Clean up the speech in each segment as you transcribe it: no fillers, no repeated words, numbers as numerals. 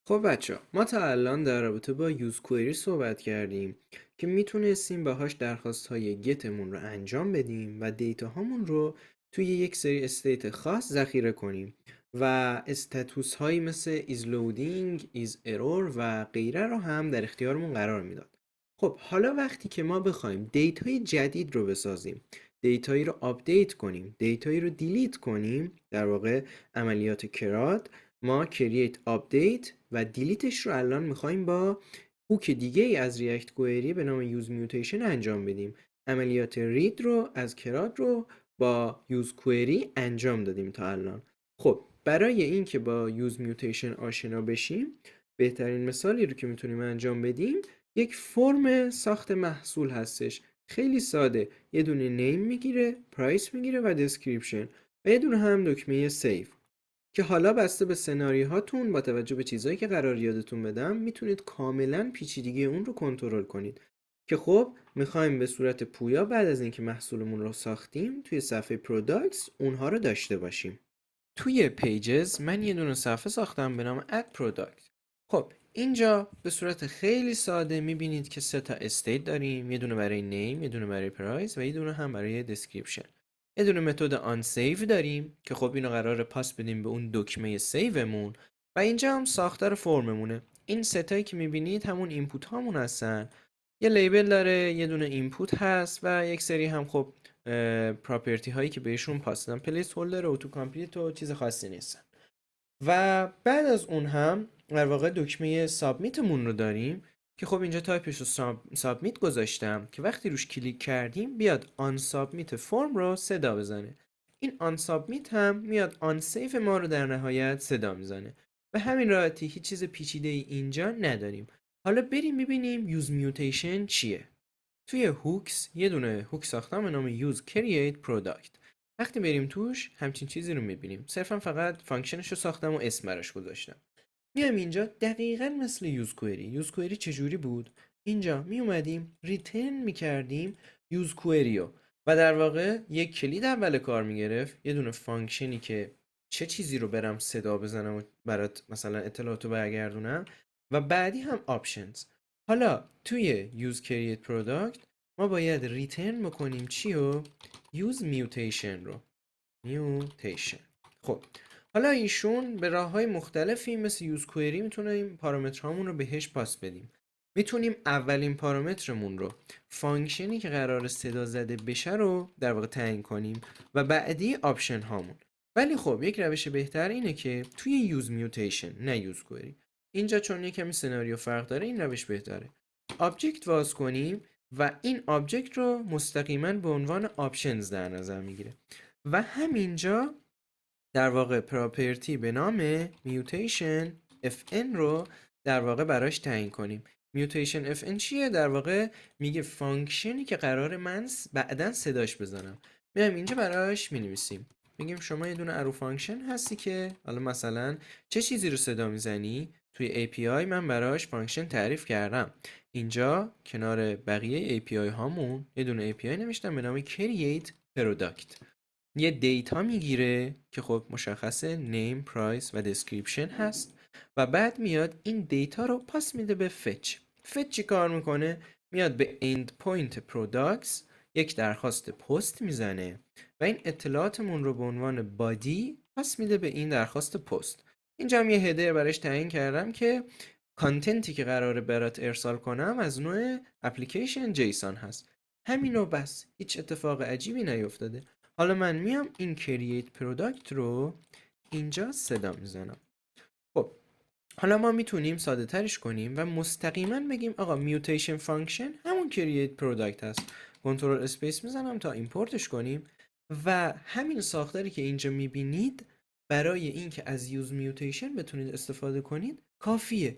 خب بچه ما تا الان در رابطه با یوز کوئری صحبت کردیم که میتونستیم باهاش درخواست های گتمون رو انجام بدیم و دیتا هامون رو توی یک سری استیت خاص ذخیره کنیم و استاتوس هایی مثل is loading, is error و غیره رو هم در اختیارمون قرار میداد. خب حالا وقتی که ما بخوایم دیتای جدید رو بسازیم، دیتایی رو آپدیت کنیم، دیتایی رو دیلیت کنیم، در واقع عملیات کراد، ما create update و دیلیتش رو الان میخوایم با هوک دیگه ای از ریاکت کوئری به نام use mutation انجام بدیم. عملیات رید رو از کراد رو با use کوئری انجام دادیم تا الان. خب برای اینکه با use mutation آشنا بشیم، بهترین مثالی رو که میتونیم انجام بدیم یک فرم ساخت محصول هستش. خیلی ساده، یه دونه نیم میگیره، پرایس میگیره و description و یه دونه هم دکمه سیو که حالا بسته به سناریوهاتون با توجه به چیزایی که قرار یادتون بدم میتونید کاملا پیچیدگی اون رو کنترل کنید که خب میخوایم به صورت پویا بعد از اینکه محصولمون رو ساختیم توی صفحه پروداکتس اونها رو داشته باشیم. توی پیجز من یه دونه صفحه ساختم به نام add product. خب اینجا به صورت خیلی ساده میبینید که سه تا استیت داریم، یه دونه برای نیم، یه دونه برای پرایس و یه دونه هم برای دسکریپشن. یه دونه متد آن سیو داریم که خب اینو قراره پاس بدیم به اون دکمه سیومون و اینجا هم ساختار فرممونه. این ستایی که میبینید همون اینپوت هامون هستن. یه لیبل داره، یه دونه اینپوت هست و یک سری هم خب پراپرتی هایی که بهشون پاس دادم، پلیس هولدر، اوتو کامپلیت و چیز خاصی نیستن. و بعد از اون هم در واقع دکمه سابمیتمون رو داریم که خب اینجا تایپش رو سابمیت گذاشتم که وقتی روش کلیک کردیم بیاد آن سابمیت فرم رو صدا بزنه. این آن سابمیت هم میاد آن سیو ما رو در نهایت صدا میزنه. به همین راحتی هیچ چیز پیچیده ای اینجا نداریم. حالا بریم ببینیم یوز میوتیشن چیه. توی هوکس یه دونه هوک ساختم به نام use create product. وقتی بریم توش همچین چیزی رو میبینیم. صرفا فقط فانکشنش رو ساختم و اسم براش گذاشتم. میام اینجا دقیقا مثل یوز کوئری. یوز کوئری چجوری بود؟ اینجا می اومدیم ریترن میکردیم یوز کوئری رو و در واقع یک کلید اول کار میگرفت، یه دونه فانکشنی که چه چیزی رو برم صدا بزنم و برات مثلا اطلاعات رو برگردونم و بعدی هم آپشنز. حالا توی use create product ما باید ریترن بکنیم چی رو؟ use mutation رو. mutation. خب حالا ایشون به راه‌های مختلفی مثل یوز کوئری میتونیم پارامترهامون رو بهش پاس بدیم. میتونیم اولین پارامترمون رو، فانکشنی که قرار صدا زده بشه رو در واقع تعیین کنیم و بعدی آپشن هامون. ولی خب یک روش بهتر اینه که توی یوز میوتیشن، نه یوز کوئری، اینجا چون یه کمی سناریو فرق داره این روش بهتره. آبجکت واز کنیم و این آبجکت رو مستقیما به عنوان آپشنز در نظر میگیره و همینجا در واقع پراپرتی به نام mutation fn رو در واقع براش تعیین کنیم. mutation fn چیه؟ در واقع میگه فانکشنی که قرار من بعدن صداش بزنم. میایم اینجا براش مینویسیم، میگیم شما یه دونه ارو فانکشن هستی که حالا مثلا چه چیزی رو صدا میزنی؟ توی API من براش فانکشن تعریف کردم. اینجا کنار بقیه API هامون یه دونه API نوشتم به نام create product. یه دیتا میگیره که خب مشخصه نیم، پرایس و دسکریپشن هست و بعد میاد این دیتا رو پاس میده به فچ. فچ چی کار میکنه؟ میاد به end point products یک درخواست پست میزنه و این اطلاعاتمون رو به عنوان بادی پاس میده به این درخواست پست. اینجا هم یه هدر براش تعیین کردم که کانتنتی که قراره برات ارسال کنم از نوع اپلیکیشن جیسون هست. همینو بس، هیچ اتفاق عجیبی نیفتاده. حالا من میام این create product رو اینجا صدا میزنم. خب حالا ما میتونیم ساده ترش کنیم و مستقیما بگیم آقا mutation function همون create product هست. کنترل اسپیس میزنم تا ایمپورتش کنیم و همین ساختاری که اینجا میبینید برای اینکه از use mutation بتونید استفاده کنید کافیه.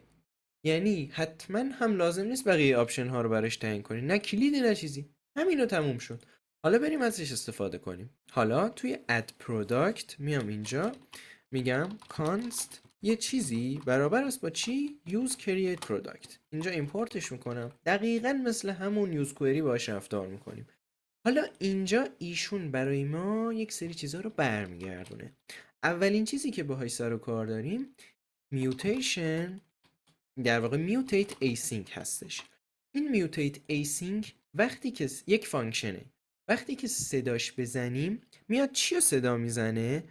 یعنی حتما هم لازم نیست بقیه آپشن ها رو براش تعیین کنید، نه کلیدی نه چیزی، همینو تموم شد. حالا بریم ازش استفاده کنیم. حالا توی add product میام اینجا میگم const یه چیزی برابر است با چی؟ use create product. اینجا ایمپورتش میکنم، دقیقا مثل همون یوز کوئری باش رفتار میکنیم. حالا اینجا ایشون برای ما یک سری چیزها رو برمیگردونه. اولین چیزی که باهاش سر و کار داریم mutation در واقع میوتیت async هستش. این میوتیت async وقتی که یک فانکشنه، وقتی که صداش بزنیم میاد چی رو صدا میزنه؟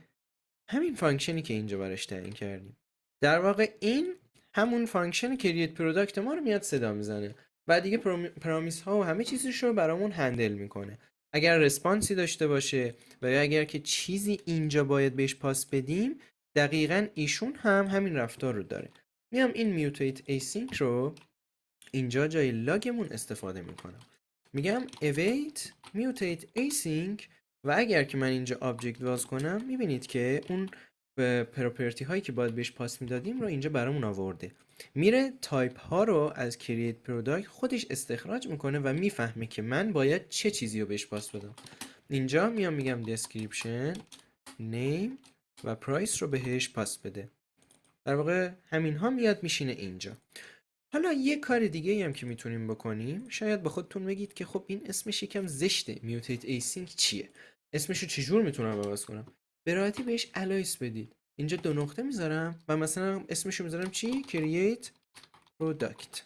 همین فانکشنی که اینجا براش تعیین کردیم. در واقع این همون فانکشن کرییت پروداکت ما رو میاد صدا میزنه و دیگه پرامیس ها و همه چیزش رو برامون هندل میکنه. اگر رسپانسی داشته باشه و یا اگر که چیزی اینجا باید بهش پاس بدیم، دقیقاً ایشون هم همین رفتار رو داره. میام این میوتیت async رو اینجا جای لاگمون استفاده میکنم. میگم await mutate async و اگر که من اینجا آبجکت باز کنم میبینید که اون پراپرتی هایی که باید بهش پاس میدادیم رو اینجا برامون آورده. میره تایپ ها رو از create product خودش استخراج میکنه و میفهمه که من باید چه چیزی رو بهش پاس بدم. اینجا میام میگم description name و price رو بهش پاس بده. در واقع همین ها میاد میشینه اینجا. حالا یه کار دیگه هم که میتونیم بکنیم، شاید به خودتون بگید که خب این اسمش یکم زشته، میوتیت async چیه؟ اسمشو چجور میتونم عوض کنم؟ به راحتی بهش الایس بدید. اینجا 2 نقطه میذارم و مثلا اسمشو میذارم چی؟ create product.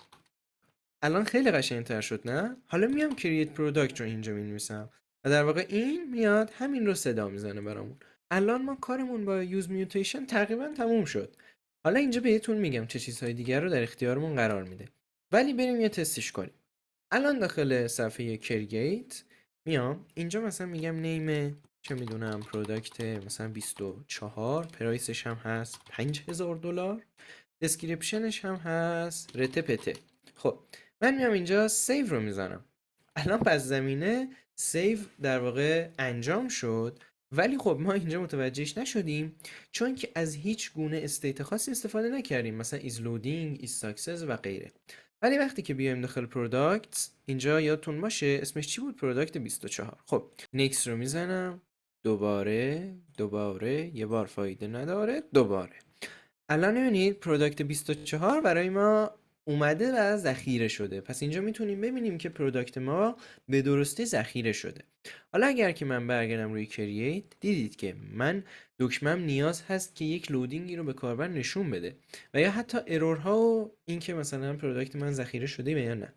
الان خیلی قشنگتر شد نه؟ حالا میام create product رو اینجا مینویسم و در واقع این میاد همین رو صدا میزنه برامون. الان ما کارمون با use mutation تقریبا تموم شد. حالا اینجا بهتون میگم چه چیزهای دیگر رو در اختیارمون قرار میده. ولی بریم یه تستش کنیم. الان داخل صفحه کرییت میام اینجا مثلا میگم نیم چه میدونم پروداکت مثلا 24، پرایسش هم هست $5000، دسکریپشنش هم هست رته پته. خب من میام اینجا سیو رو میزنم. الان پس زمینه سیو در واقع انجام شد، ولی خب ما اینجا متوجهش نشدیم چون که از هیچ گونه استیت خاصی استفاده نکردیم، مثلا is loading, is success و غیره. ولی وقتی که بیایم داخل پروداکت اینجا یادتون باشه اسمش چی بود؟ پروداکت 24. خب نیکس رو میزنم، دوباره یه بار فایده نداره، دوباره. الان میبینید پروداکت 24 برای ما اومده و ذخیره شده. پس اینجا میتونیم ببینیم که پروداکت ما به درستی ذخیره شده. حالا اگر که من برگردم روی کرییت، دیدید که من دکمم نیاز هست که یک لودینگی رو به کاربر نشون بده و یا حتی ارورها و این که مثلا پروداکت من ذخیره شده یا نه.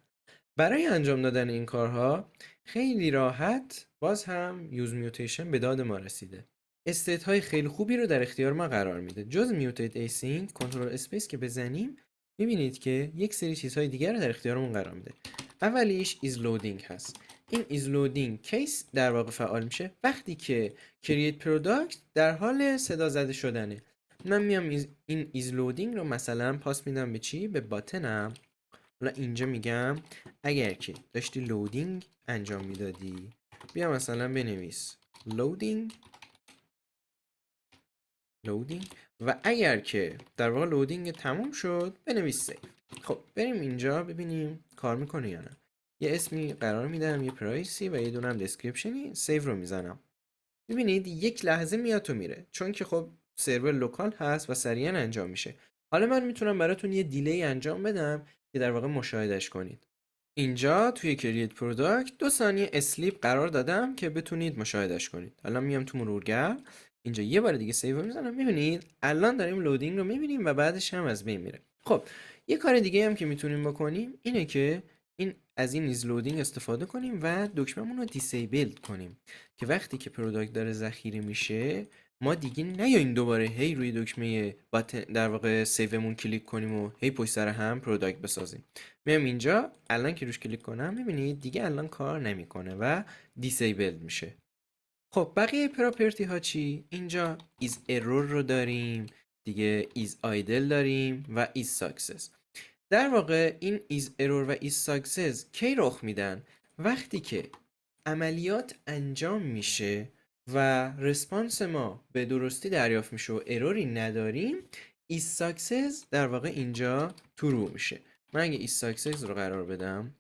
برای انجام دادن این کارها خیلی راحت باز هم یوز میوتیشن به داد ما رسیده. استیت های خیلی خوبی رو در اختیار ما قرار میده. جز میوتیت async کنترل اسپیس که بزنیم میبینید که یک سری چیزهای دیگر رو در اختیارمون قرار میده. اولیش is loading هست. این is loading کیس در واقع فعال میشه وقتی که create product در حال صدا زده شدنه. من میام این is loading رو مثلا پاس میدم به چی؟ به باتنم. حالا اینجا میگم اگر که داشتی لودینگ انجام میدادی بیا مثلا بنویس لودینگ و اگر که در واقع لودینگ تموم شد بنویس سیو. خب بریم اینجا ببینیم کار میکنه یا نه. یه اسمی قرار میدم، یه پرایسی و یه دونم دسکریپشنی، سیو رو میزنم. ببینید یک لحظه میاد تو میره چون که خب سرور لوکال هست و سریعا انجام میشه. حالا من میتونم براتون یه دیلی انجام بدم که در واقع مشاهدهش کنید. اینجا توی کریت پروداکت 2 ثانیه اسلیپ قرار دادم که بتونید مشاهدهش کنید. الان میام تو مرورگر اینجا یه بار دیگه سیو میزنم، میبینید الان داریم لودینگ رو میبینیم و بعدش هم از بین میره. خب یه کار دیگه هم که میتونیم بکنیم اینه که از این ایز لودینگ استفاده کنیم و دکمه‌مون رو دیسیبل کنیم که وقتی که پروداکت داره ذخیره میشه ما دیگه نیایم دوباره هی روی دکمه در واقع سیومون کلیک کنیم و هی پشت سر هم پروداکت بسازیم. میام اینجا الان که روش کلیک کنم میبینید دیگه الان کار نمیکنه و دیسیبل میشه. خب بقیه پراپرتی ها چی؟ اینجا is error رو داریم، دیگه is idle داریم و is success. در واقع این is error و is success کی رخ میدن؟ وقتی که عملیات انجام میشه و رسپانس ما به درستی دریافت میشه و اروری نداریم، is success در واقع اینجا true میشه. من اگه is success رو قرار بدم،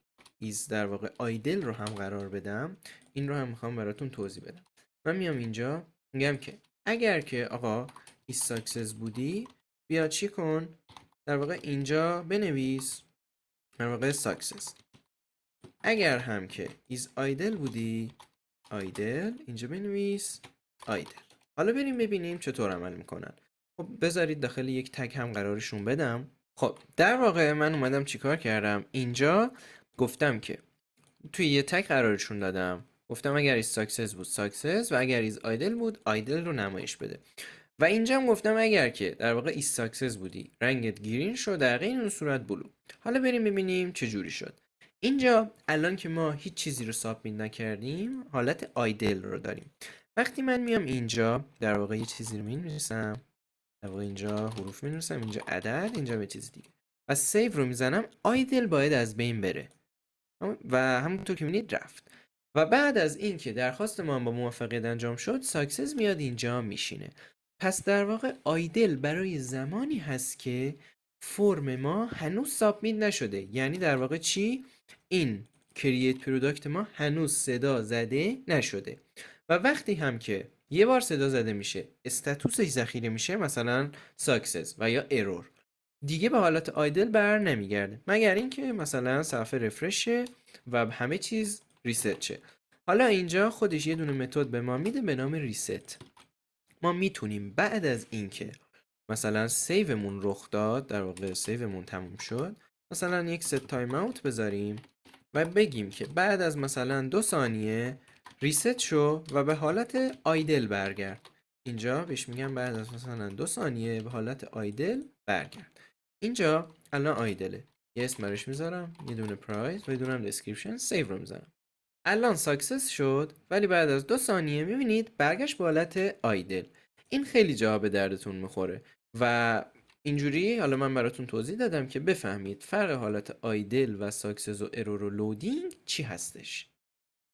is در واقع idle رو هم قرار بدم، این رو هم میخوام براتون توضیح بدم. من میام اینجا میگم که اگر که آقا is success بودی بیا چی کن؟ در واقع اینجا بنویس در واقع success. اگر هم که is idle بودی idle اینجا بنویس idle. حالا بریم ببینیم چطور عمل میکنن. خب بذارید داخل یک تگ هم قرارشون بدم. خب در واقع من اومدم چیکار کردم اینجا، گفتم که توی یه تگ قرارشون دادم، گفتم اگر ایز ساکسس بود ساکسس و اگر ایز آیدل بود آیدل رو نمایش بده. و اینجا هم گفتم اگر که در واقع ایز ساکسس بودی رنگت گرین شد، در غیر این صورت بلو. حالا بریم ببینیم چه جوری شد. اینجا الان که ما هیچ چیزی رو سابمیت نکردیم حالت آیدل رو داریم. وقتی من میام اینجا در واقع یه چیزی رو مینویسم، در واقع اینجا حروف مینویسم، اینجا عدد، اینجا به چیز دیگه و سیو رو میزنم، آیدل باید از بین بره و همونطور که میبینید رفت. و بعد از این که درخواست ما با موفقیت انجام شد، ساکسس میاد اینجا میشینه. پس در واقع آیدل برای زمانی هست که فرم ما هنوز سابمیت نشده. یعنی در واقع چی؟ این کرییت پروداکت ما هنوز صدا زده نشده. و وقتی هم که یه بار صدا زده میشه، استاتوسش ذخیره میشه، مثلا ساکسس و یا ارور، دیگه به حالت آیدل بر نمیگرده مگر اینکه مثلا صفحه رفرش شه و همه چیز ریست شه. حالا اینجا خودش یه دونه متد به ما میده به نام ریست. ما میتونیم بعد از اینکه مثلا سیومون رخ داد، در واقع سیومون تموم شد، مثلا یک ست تایم اوت بذاریم و بگیم که بعد از مثلا 2 ثانیه ریست شو و به حالت آیدل برگرد. اینجا بهش میگم بعد از مثلا 2 ثانیه به حالت آیدل برگرد. اینجا الان آیدله، یه اسم برش میذارم، یه دونه پرایس و یه دونه دسکریپشن، سیو رو میذارم. الان ساکسس شد ولی بعد از 2 ثانیه میبینید برگشت به حالت آیدل. این خیلی جا به دردتون میخوره و اینجوری حالا من براتون توضیح دادم که بفهمید فرق حالت آیدل و ساکسس و ارور و لودینگ چی هستش.